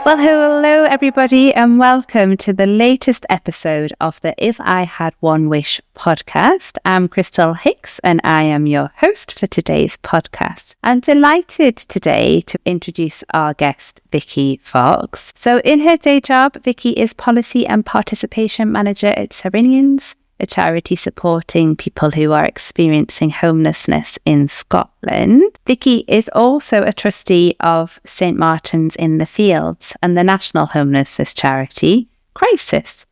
Well, hello everybody and welcome to the latest episode of the If I Had One Wish podcast. I'm Crystal Hicks and I am your host for today's podcast. I'm delighted today to introduce our guest, Viki Fox. So in her day job, Viki is Policy and Participation Manager at Cyrenians, a charity supporting people who are experiencing homelessness in Scotland. Viki is also a trustee of St Martin's in the Fields and the national homelessness charity, Crisis.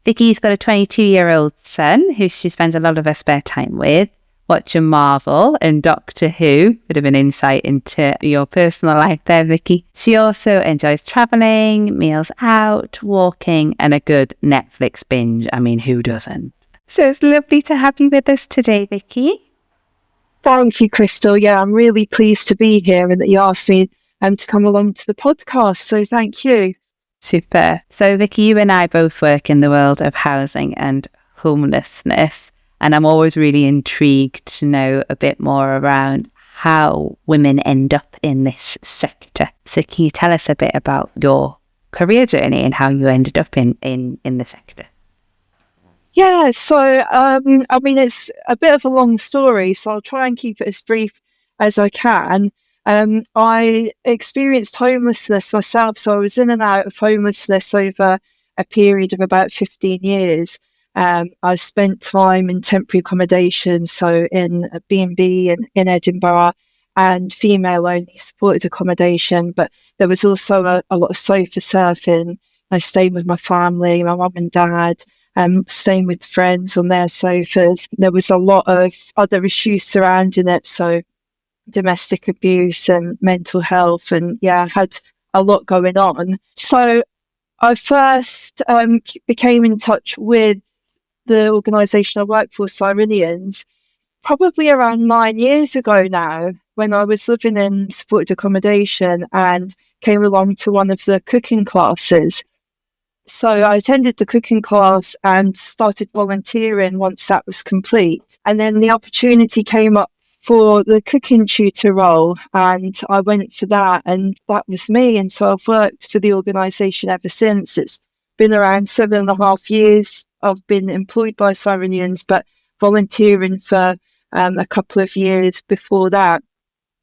Viki's got a 22-year-old son who she spends a lot of her spare time with, watching Marvel and Doctor Who. Bit of an insight into your personal life there, Viki. She also enjoys travelling, meals out, walking, and a good Netflix binge. I mean, who doesn't? So it's lovely to have you with us today, Viki. Thank you, Crystal. Yeah, I'm really pleased to be here and that you asked me to come along to the podcast. So thank you. Super. So Viki, you and I both work in the world of housing and homelessness. And I'm always really intrigued to know a bit more around how women end up in this sector. So can you tell us a bit about your career journey and how you ended up in the sector? Yeah, so I mean, it's a bit of a long story, so I'll try and keep it as brief as I can. I experienced homelessness myself, so I was in and out of homelessness over a period of about 15 years. I spent time in temporary accommodation, so in a B&B in Edinburgh, and female-only supported accommodation, but there was also a lot of sofa surfing. I stayed with my family, my mum and dad, staying with friends on their sofas. There was a lot of other issues surrounding it, so domestic abuse and mental health, and I had a lot going on. So I first became in touch with the organisation I work for, Cyrenians, probably around 9 years ago now, when I was living in supported accommodation and came along to one of the cooking classes. So I attended the cooking class and started volunteering once that was complete. And then the opportunity came up for the cooking tutor role, and I went for that, and that was me. And so I've worked for the organisation ever since. It's been around 7.5 years. I've been employed by Cyrenians, but volunteering for a couple of years before that.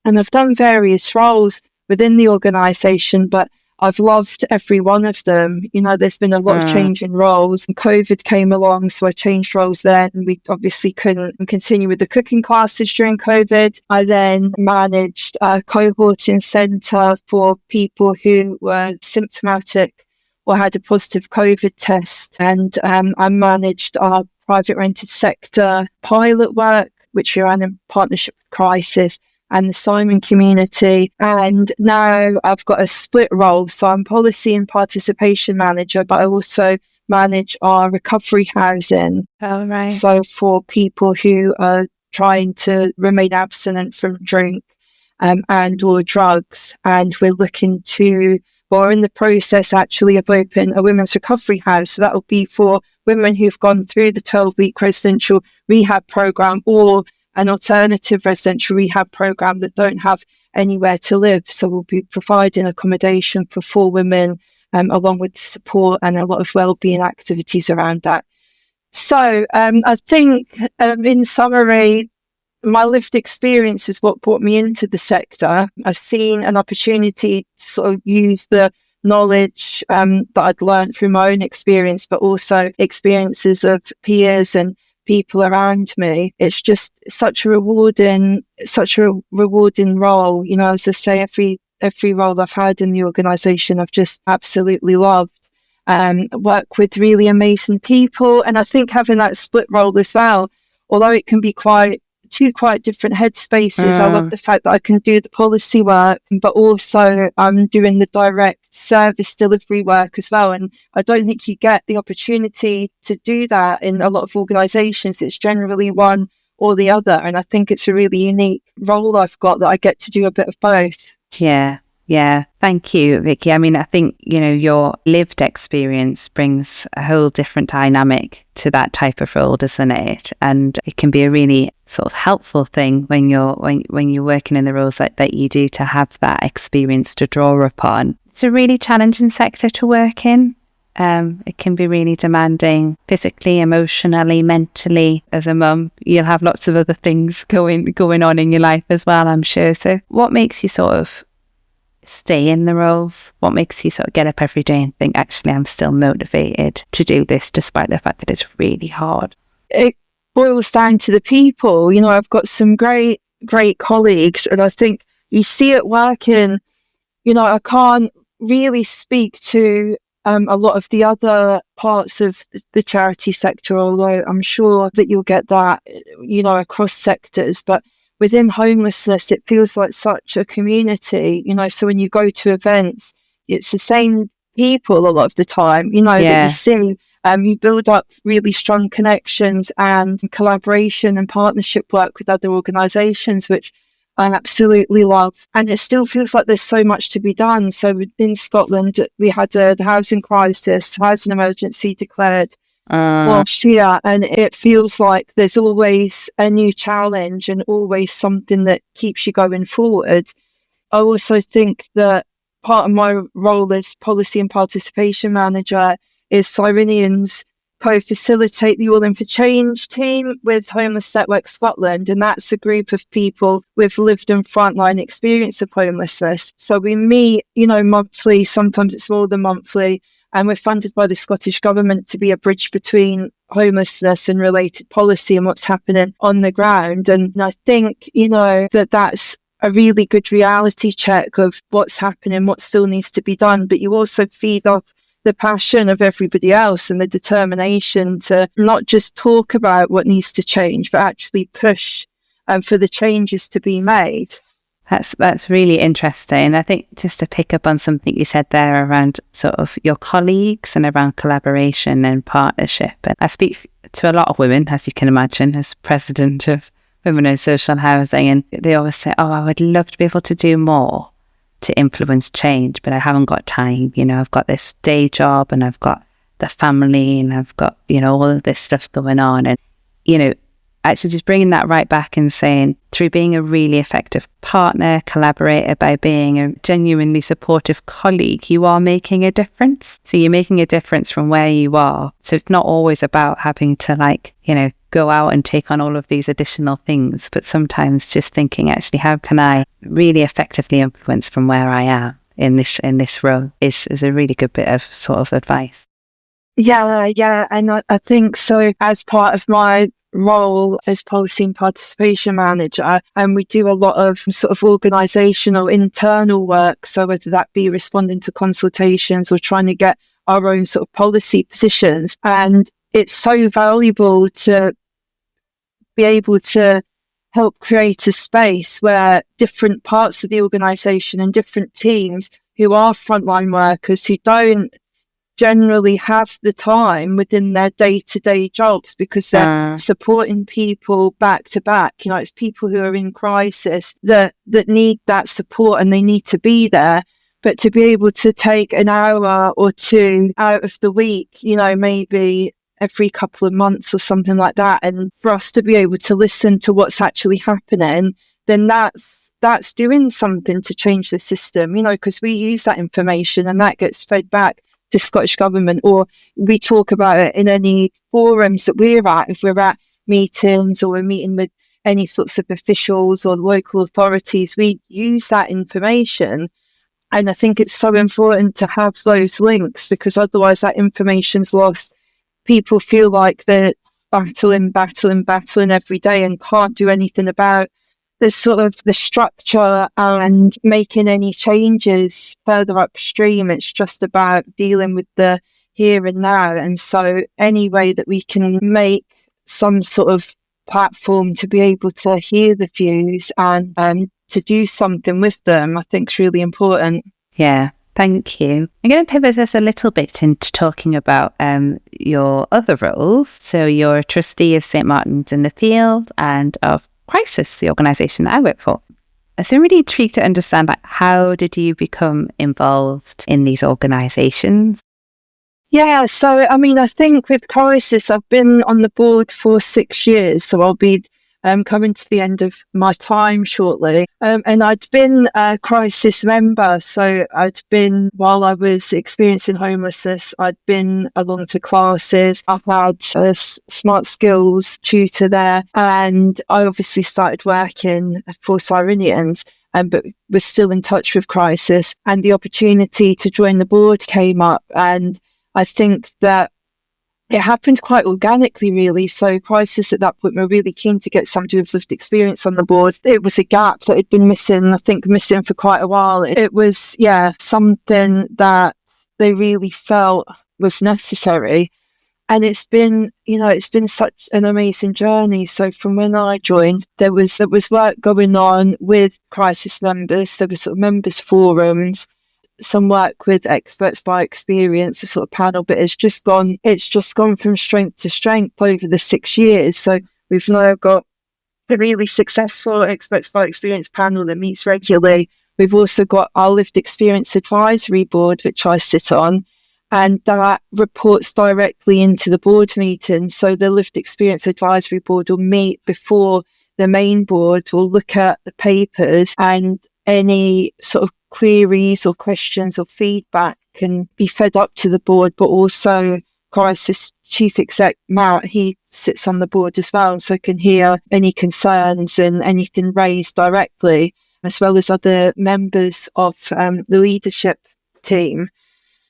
And I've done various roles within the organisation, but I've loved every one of them. You know, there's been a lot of change in roles. And COVID came along, so I changed roles then. We obviously couldn't continue with the cooking classes during COVID. I then managed a cohorting centre for people who were symptomatic or had a positive COVID test. And I managed our private rented sector pilot work, which we ran in partnership with Crisis and the Simon community. And now I've got a split role. So I'm Policy and Participation Manager, but I also manage our recovery housing. Oh, right. So for people who are trying to remain abstinent from drink and or drugs. And we're in the process actually of opening a women's recovery house. So that will be for women who've gone through the 12-week residential rehab program or an alternative residential rehab program that don't have anywhere to live. So we'll be providing accommodation for 4 women, along with support and a lot of wellbeing activities around that. So I think in summary, my lived experience is what brought me into the sector. I've seen an opportunity to sort of use the knowledge that I'd learned through my own experience, but also experiences of peers and people around me. It's just such a rewarding role. You know, as I say, every role I've had in the organisation, I've just absolutely loved. Work with really amazing people, and I think having that split role as well, although it can be two quite different headspaces. I love the fact that I can do the policy work, but also I'm doing the direct service delivery work as well. And I don't think you get the opportunity to do that in a lot of organisations. It's generally one or the other. And I think it's a really unique role I've got, that I get to do a bit of both. Yeah. Thank you, Viki. I mean, I think, you know, your lived experience brings a whole different dynamic to that type of role, doesn't it? And it can be a really sort of helpful thing when you're working in the roles that you do, to have that experience to draw upon. It's a really challenging sector to work in. It can be really demanding physically, emotionally, mentally. As a mum, you'll have lots of other things going on in your life as well, I'm sure. So what makes you sort of stay in the roles? What makes you sort of get up every day and think, actually, I'm still motivated to do this despite the fact that it's really hard? It boils down to the people. I've got some great colleagues, and I think you see it working. I can't really speak to a lot of the other parts of the charity sector, although I'm sure that you'll get that, across sectors. But within homelessness, it feels like such a community, so when you go to events, it's the same people a lot of the time, that you see. You build up really strong connections and collaboration and partnership work with other organisations, which I absolutely love. And it still feels like there's so much to be done. So in Scotland, we had the housing crisis, housing emergency declared last year, and it feels like there's always a new challenge and always something that keeps you going forward. I also think that part of my role as policy and participation manager is Cyrenians co-facilitate the All In for Change team with Homeless Network Scotland, and that's a group of people with lived and frontline experience of homelessness. So we meet, monthly, sometimes it's more than monthly, and we're funded by the Scottish Government to be a bridge between homelessness and related policy and what's happening on the ground. And I think, that's a really good reality check of what's happening, what still needs to be done, but you also feed off the passion of everybody else and the determination to not just talk about what needs to change, but actually push for the changes to be made. That's really interesting. I think just to pick up on something you said there around sort of your colleagues and around collaboration and partnership. And I speak to a lot of women, as you can imagine, as president of Women in Social Housing, and they always say, I would love to be able to do more to influence change, but I haven't got time. I've got this day job and I've got the family and I've got, all of this stuff going on. And, actually just bringing that right back and saying, through being a really effective partner, collaborator, by being a genuinely supportive colleague, you are making a difference. So you're making a difference from where you are. So it's not always about having to go out and take on all of these additional things, but sometimes just thinking, actually, how can I really effectively influence from where I am in this role is a really good bit of sort of advice. Yeah. And I think so, as part of my role as policy and participation manager, and we do a lot of sort of organisational internal work. So whether that be responding to consultations or trying to get our own sort of policy positions, and it's so valuable to be able to help create a space where different parts of the organisation and different teams who are frontline workers who don't generally have the time within their day-to-day jobs because they're supporting people back to back. It's people who are in crisis that need that support and they need to be there. But to be able to take an hour or two out of the week, maybe every couple of months or something like that, and for us to be able to listen to what's actually happening, then that's doing something to change the system, because we use that information and that gets fed back to Scottish Government, or we talk about it in any forums that we're at. If we're at meetings or we're meeting with any sorts of officials or local authorities, we use that information. And I think it's so important to have those links, because otherwise that information's lost. People feel like they're battling every day and can't do anything about the sort of the structure and making any changes further upstream. It's just about dealing with the here and now. And so any way that we can make some sort of platform to be able to hear the views and to do something with them, I think is really important. Yeah. Thank you. I'm going to pivot us a little bit into talking about your other roles. So you're a trustee of St Martin's in the Field and of Crisis, the organisation that I work for. So I'm really intrigued to understand, how did you become involved in these organisations? Yeah, so I think with Crisis, I've been on the board for 6 years, so I'll be coming to the end of my time shortly. And I'd been a crisis member. So while I was experiencing homelessness, I'd been along to classes. I had a smart skills tutor there. And I obviously started working for Cyrenians, but was still in touch with crisis. And the opportunity to join the board came up. And I think that it happened quite organically, really. So crisis at that point were really keen to get somebody with lived experience on the board. It was a gap that had been missing for quite a while. It was, something that they really felt was necessary. And it's been such an amazing journey. So from when I joined, there was work going on with crisis members. There were sort of members forums, some work with experts by experience, a sort of panel, but it's just gone from strength to strength over the 6 years. So we've now got a really successful experts by experience panel that meets regularly. We've also got our lived experience advisory board, which I sit on, and that reports directly into the board meeting. So the lived experience advisory board will meet before the main board, will look at the papers, and any sort of queries or questions or feedback can be fed up to the board. But also crisis chief exec Matt, he sits on the board as well, so can hear any concerns and anything raised directly, as well as other members of the leadership team.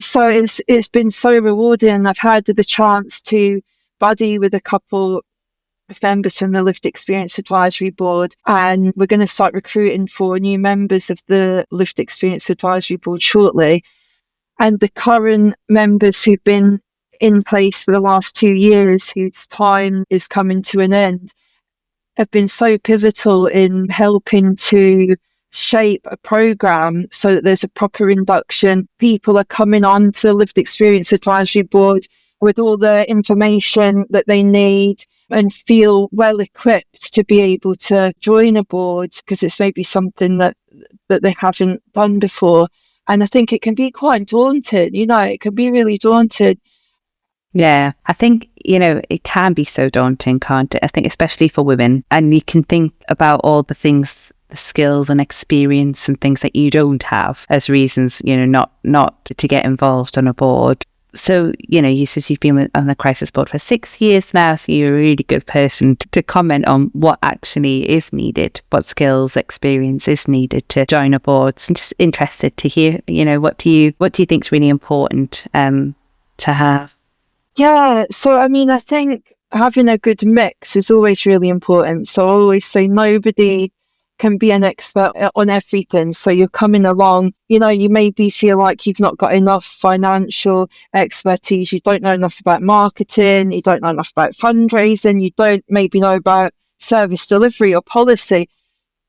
So it's been so rewarding. I've had the chance to buddy with a couple of members from the Lived Experience Advisory Board, and we're going to start recruiting for new members of the Lived Experience Advisory Board shortly. And the current members who've been in place for the last 2 years, whose time is coming to an end, have been so pivotal in helping to shape a program so that there's a proper induction. People are coming on to the Lived Experience Advisory Board with all the information that they need and feel well equipped to be able to join a board, because it's maybe something that they haven't done before. And I think it can be quite daunting, it can be really daunting. Yeah, I think, it can be so daunting, can't it? I think especially for women, and you can think about all the things, the skills and experience and things that you don't have as reasons, not to get involved on a board. So, you said you've been on the crisis board for 6 years now, so you're a really good person to comment on what actually is needed, what skills, experience is needed to join a board. So I'm just interested to hear, what do you think is really important to have? Yeah, so I think having a good mix is always really important. So I always say nobody can be an expert on everything. So you're coming along, you maybe feel like you've not got enough financial expertise, you don't know enough about marketing, you don't know enough about fundraising, you don't maybe know about service delivery or policy.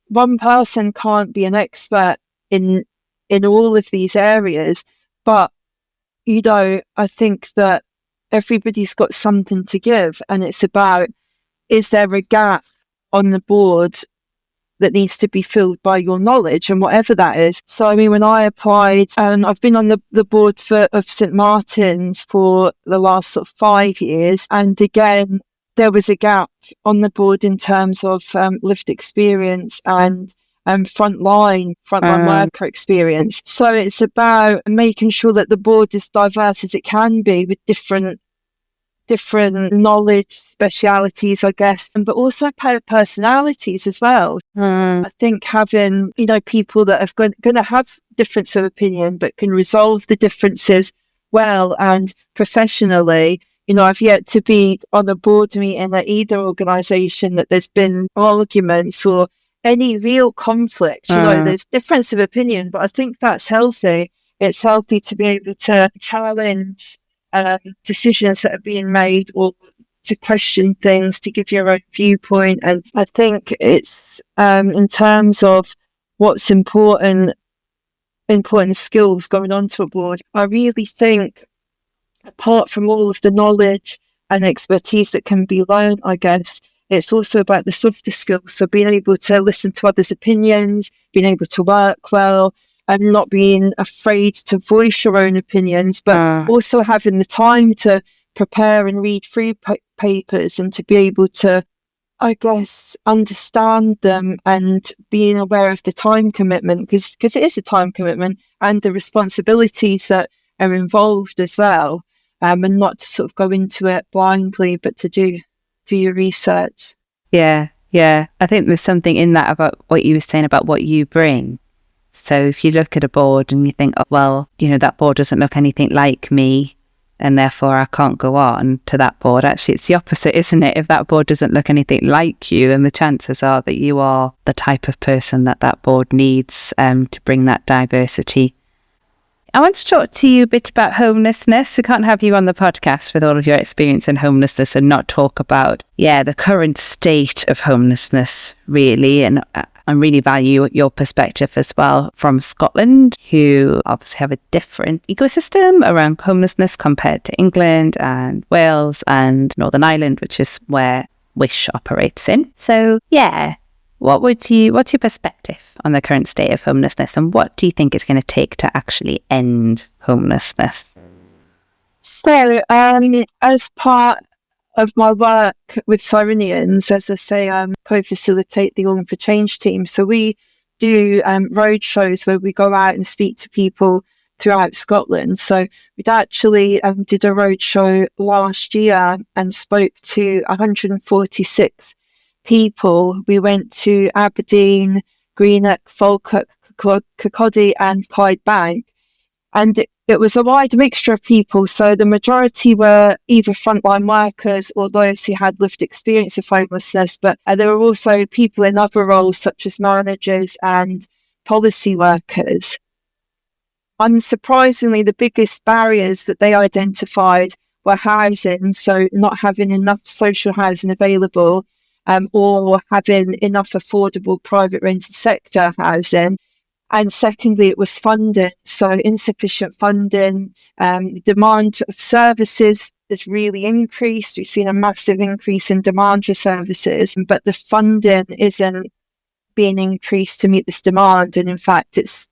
One person can't be an expert in all of these areas, but I think that everybody's got something to give, and it's about, is there a gap on the board that needs to be filled by your knowledge, and whatever that is. So when I applied, and I've been on the board of St Martin's for the last sort of 5 years, and again there was a gap on the board in terms of lived experience and frontline worker experience. So it's about making sure that the board is diverse as it can be, with different knowledge, specialities, I guess, but also personalities as well. I think having, people that are going to have difference of opinion, but can resolve the differences well and professionally. I've yet to be on a board meeting at either organisation that there's been arguments or any real conflict. There's difference of opinion, but I think that's healthy. It's healthy to be able to challenge decisions that are being made, or to question things, to give your own viewpoint. And I think it's in terms of what's important skills going onto a board, I really think, apart from all of the knowledge and expertise that can be learned, I guess, it's also about the softer skills. So being able to listen to others' opinions, being able to work well, and not being afraid to voice your own opinions, but also having the time to prepare and read through papers, and to be able to I guess, understand them and being aware of the time commitment, because it is a time commitment, and the responsibilities that are involved as well, and not to sort of go into it blindly, but to do your research. Yeah, yeah. I think there's something in that about what you were saying about what you bring. So if you look at a board and you think, oh, well, that board doesn't look anything like me, and therefore I can't go on to that board. Actually, it's the opposite, isn't it? If that board doesn't look anything like you, then the chances are that you are the type of person that board needs to bring that diversity. I want to talk to you a bit about homelessness. We can't have you on the podcast with all of your experience in homelessness and not talk about, the current state of homelessness, really. And I really value your perspective as well from Scotland, who obviously have a different ecosystem around homelessness compared to England and Wales and Northern Ireland, which is where Wish operates in. So, what's your perspective on the current state of homelessness, and what do you think it's going to take to actually end homelessness? So, as part of my work with Cyrenians, as I say, co-facilitate the All In for Change team. So we do road shows where we go out and speak to people throughout Scotland. So we'd actually did a road show last year and spoke to 146 people. We went to Aberdeen, Greenock, Falkirk, Kirkcaldy and Clydebank. And it was a wide mixture of people. So the majority were either frontline workers or those who had lived experience of homelessness. But there were also people in other roles, such as managers and policy workers. Unsurprisingly, the biggest barriers that they identified were housing. So not having enough social housing available, or having enough affordable private rented sector housing. And secondly, it was funding. So insufficient funding, demand of services has really increased. We've seen a massive increase in demand for services, but the funding isn't being increased to meet this demand. And in fact, it's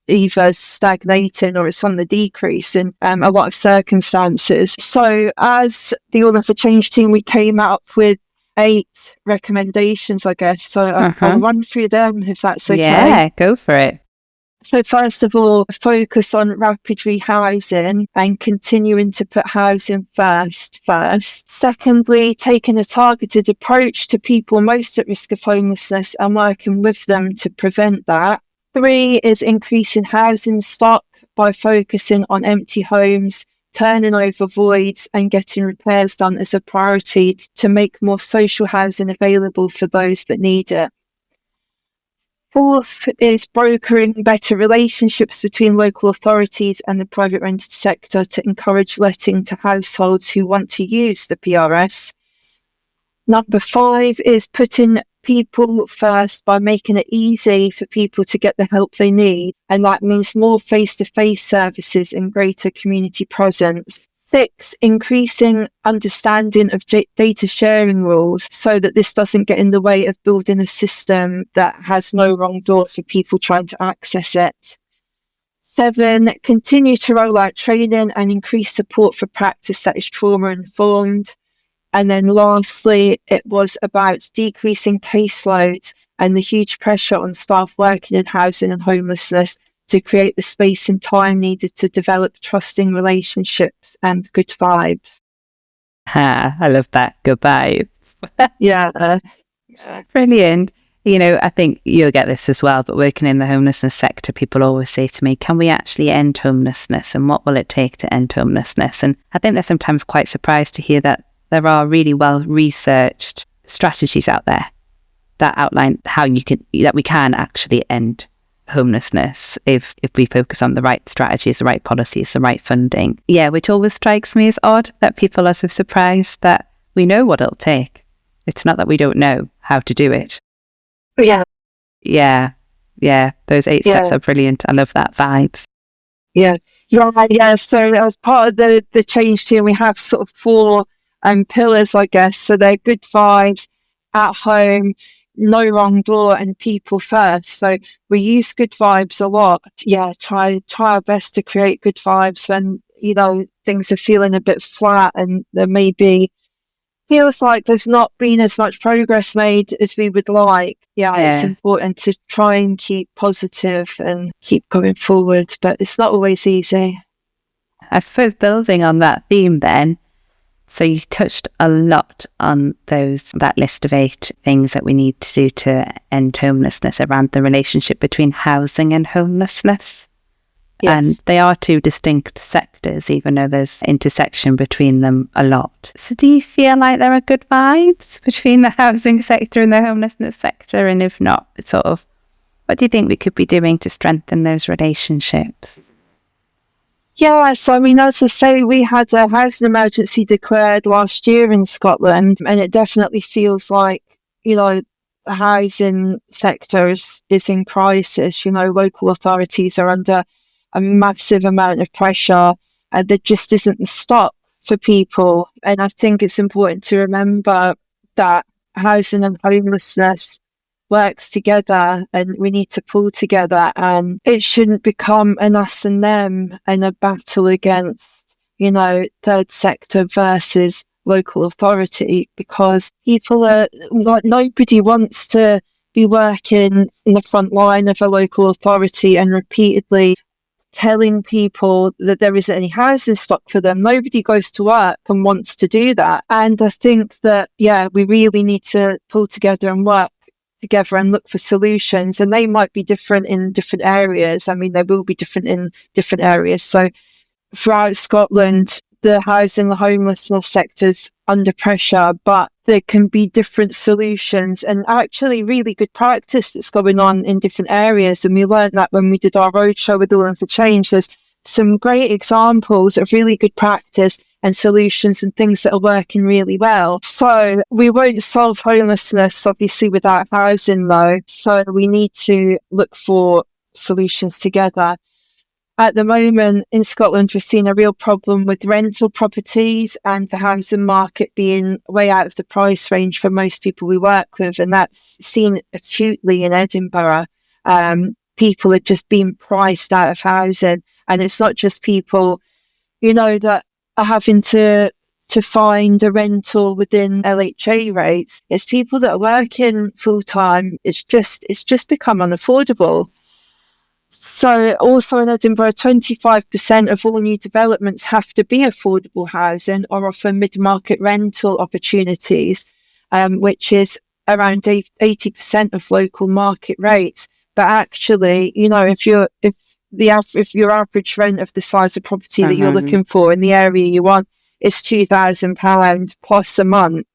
either stagnating or it's on the decrease in a lot of circumstances. So as the All In for Change team, we came up with 8 recommendations, I guess. So I'll run through them if that's okay. Yeah, go for it. So first of all, focus on rapid rehousing and continuing to put housing first. Secondly, taking a targeted approach to people most at risk of homelessness and working with them to prevent that. 3 is increasing housing stock by focusing on empty homes, turning over voids and getting repairs done as a priority to make more social housing available for those that need it. 4th is brokering better relationships between local authorities and the private rented sector to encourage letting to households who want to use the PRS. Number 5 is putting people first by making it easy for people to get the help they need. And that means more face-to-face services and greater community presence. 6, increasing understanding of data sharing rules so that this doesn't get in the way of building a system that has no wrong door for people trying to access it. 7, continue to roll out training and increase support for practice that is trauma-informed. And then lastly, it was about decreasing caseloads and the huge pressure on staff working in housing and homelessness to create the space and time needed to develop trusting relationships and good vibes. I love that. Good vibes. Yeah. Brilliant. I think you'll get this as well, but working in the homelessness sector, people always say to me, can we actually end homelessness? And what will it take to end homelessness? And I think they're sometimes quite surprised to hear that there are really well-researched strategies out there that outline how we can actually end homelessness if we focus on the right strategies, the right policies, the right funding. Yeah, which always strikes me as odd that people are so surprised that we know what it'll take. It's not that we don't know how to do it. Yeah. Yeah. Those 8 steps are brilliant. I love that vibes. Yeah. Yeah. So as part of the change team, we have sort of 4 pillars, I guess. So they're good vibes, at home, no wrong door, and people first. So we use good vibes a lot. Yeah, try our best to create good vibes when things are feeling a bit flat and there may be feels like there's not been as much progress made as we would like. Yeah, it's important to try and keep positive and keep going forward, but it's not always easy. I suppose building on that theme then, so you touched a lot on that list of 8 things that we need to do to end homelessness around the relationship between housing and homelessness. Yes. And they are 2 distinct sectors, even though there's intersection between them a lot. So do you feel like there are good vibes between the housing sector and the homelessness sector? And if not, sort of, what do you think we could be doing to strengthen those relationships? Yeah, so I mean, as I say, we had a housing emergency declared last year in Scotland, and it definitely feels like, the housing sector is in crisis. Local authorities are under a massive amount of pressure, and there just isn't the stock for people. And I think it's important to remember that housing and homelessness works together, and we need to pull together, and it shouldn't become an us and them and a battle against, third sector versus local authority, because people are like, nobody wants to be working in the front line of a local authority and repeatedly telling people that there isn't any housing stock for them. Nobody goes to work and wants to do that. And I think that, we really need to pull together and work together and look for solutions, and they might be different in different areas. I mean, they will be different in different areas. So throughout Scotland, the housing and homelessness sector's under pressure, but there can be different solutions and actually really good practice that's going on in different areas. And we learned that when we did our roadshow with All In for Change. There's some great examples of really good practice and solutions and things that are working really well. So we won't solve homelessness, obviously, without housing, though. So we need to look for solutions together. At the moment in Scotland, we're seeing a real problem with rental properties and the housing market being way out of the price range for most people we work with. And that's seen acutely in Edinburgh. People are just being priced out of housing. And it's not just people, that are having to find a rental within LHA rates. It's people that are working full time. It's just become unaffordable. So also in Edinburgh, 25% of all new developments have to be affordable housing or offer mid-market rental opportunities, which is around 80% of local market rates. But actually, if your average rent of the size of property that you're looking for in the area you want is £2,000 plus a month,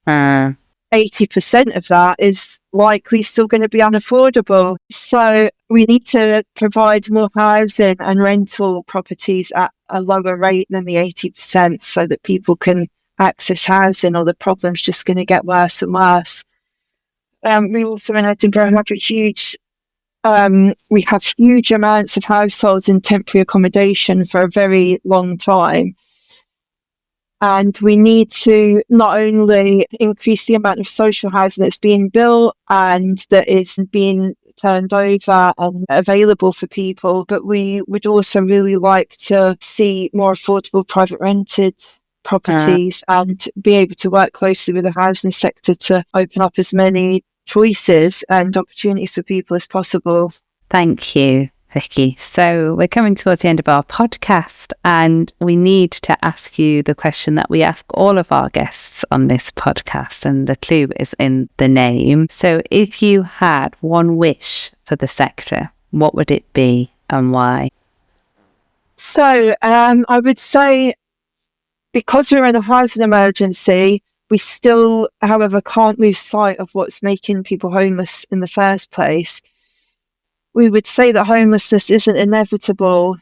80% of that is likely still going to be unaffordable. So we need to provide more housing and rental properties at a lower rate than the 80% so that people can access housing, or the problem's just going to get worse and worse. We also in Edinburgh have huge amounts of households in temporary accommodation for a very long time. And we need to not only increase the amount of social housing that's being built and that is being turned over and available for people, but we would also really like to see more affordable private rented properties and be able to work closely with the housing sector to open up as many choices and opportunities for people as possible. Thank you, Viki. So we're coming towards the end of our podcast, and we need to ask you the question that we ask all of our guests on this podcast, and the clue is in the name. So if you had one wish for the sector, what would it be and why? So I would say, because we're in a housing emergency, we still, however, can't lose sight of what's making people homeless in the first place. We would say that homelessness isn't inevitable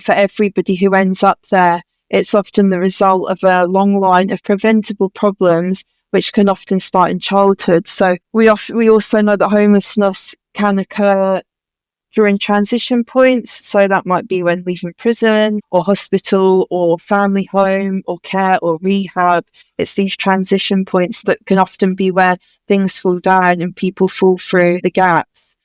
for everybody who ends up there. It's often the result of a long line of preventable problems, which can often start in childhood. So we also know that homelessness can occur during transition points. So that might be when leaving prison or hospital or family home or care or rehab. It's these transition points that can often be where things fall down and people fall through the gaps.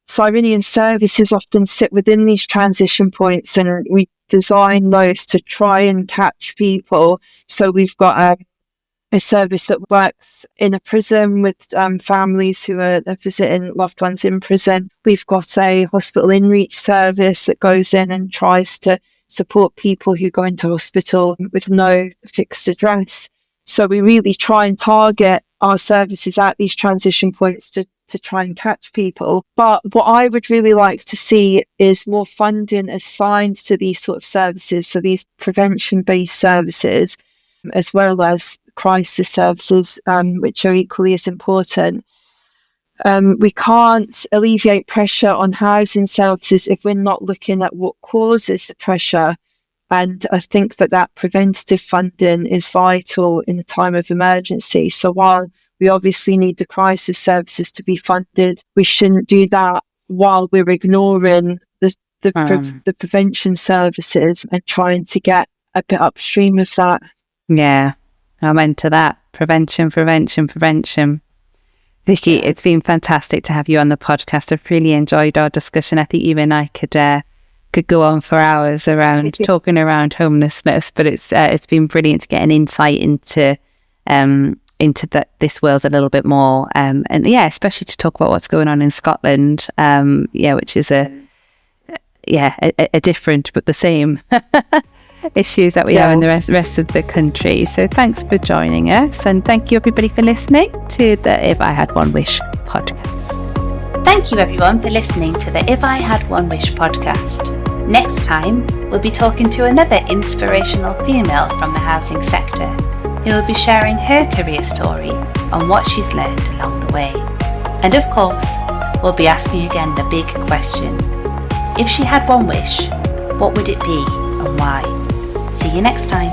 Cyrenian services often sit within these transition points, and we design those to try and catch people. So we've got a service that works in a prison with families who are visiting loved ones in prison. We've got a hospital in reach service that goes in and tries to support people who go into hospital with no fixed address. So we really try and target our services at these transition points to try and catch people. But what I would really like to see is more funding assigned to these sort of services, so these prevention-based services, as well as crisis services, which are equally as important. We can't alleviate pressure on housing services if we're not looking at what causes the pressure. And I think that preventative funding is vital in a time of emergency. So while we obviously need the crisis services to be funded, we shouldn't do that while we're ignoring the prevention services and trying to get a bit upstream of that. Yeah, I'm into that. Prevention. Viki, it's been fantastic to have you on the podcast. I've really enjoyed our discussion. I think you and I could go on for hours around talking around homelessness, but it's been brilliant to get an insight into this world a little bit more, and especially to talk about what's going on in Scotland, which is a different but the same issues that we have in the rest of the country. So thanks for joining us, and thank you everybody for listening to the If I Had One Wish podcast. Thank you everyone for listening to the If I Had One Wish podcast. Next time, we'll be talking to another inspirational female from the housing sector who will be sharing her career story and what she's learned along the way. And of course, we'll be asking again the big question: if she had one wish, what would it be and why? See you next time.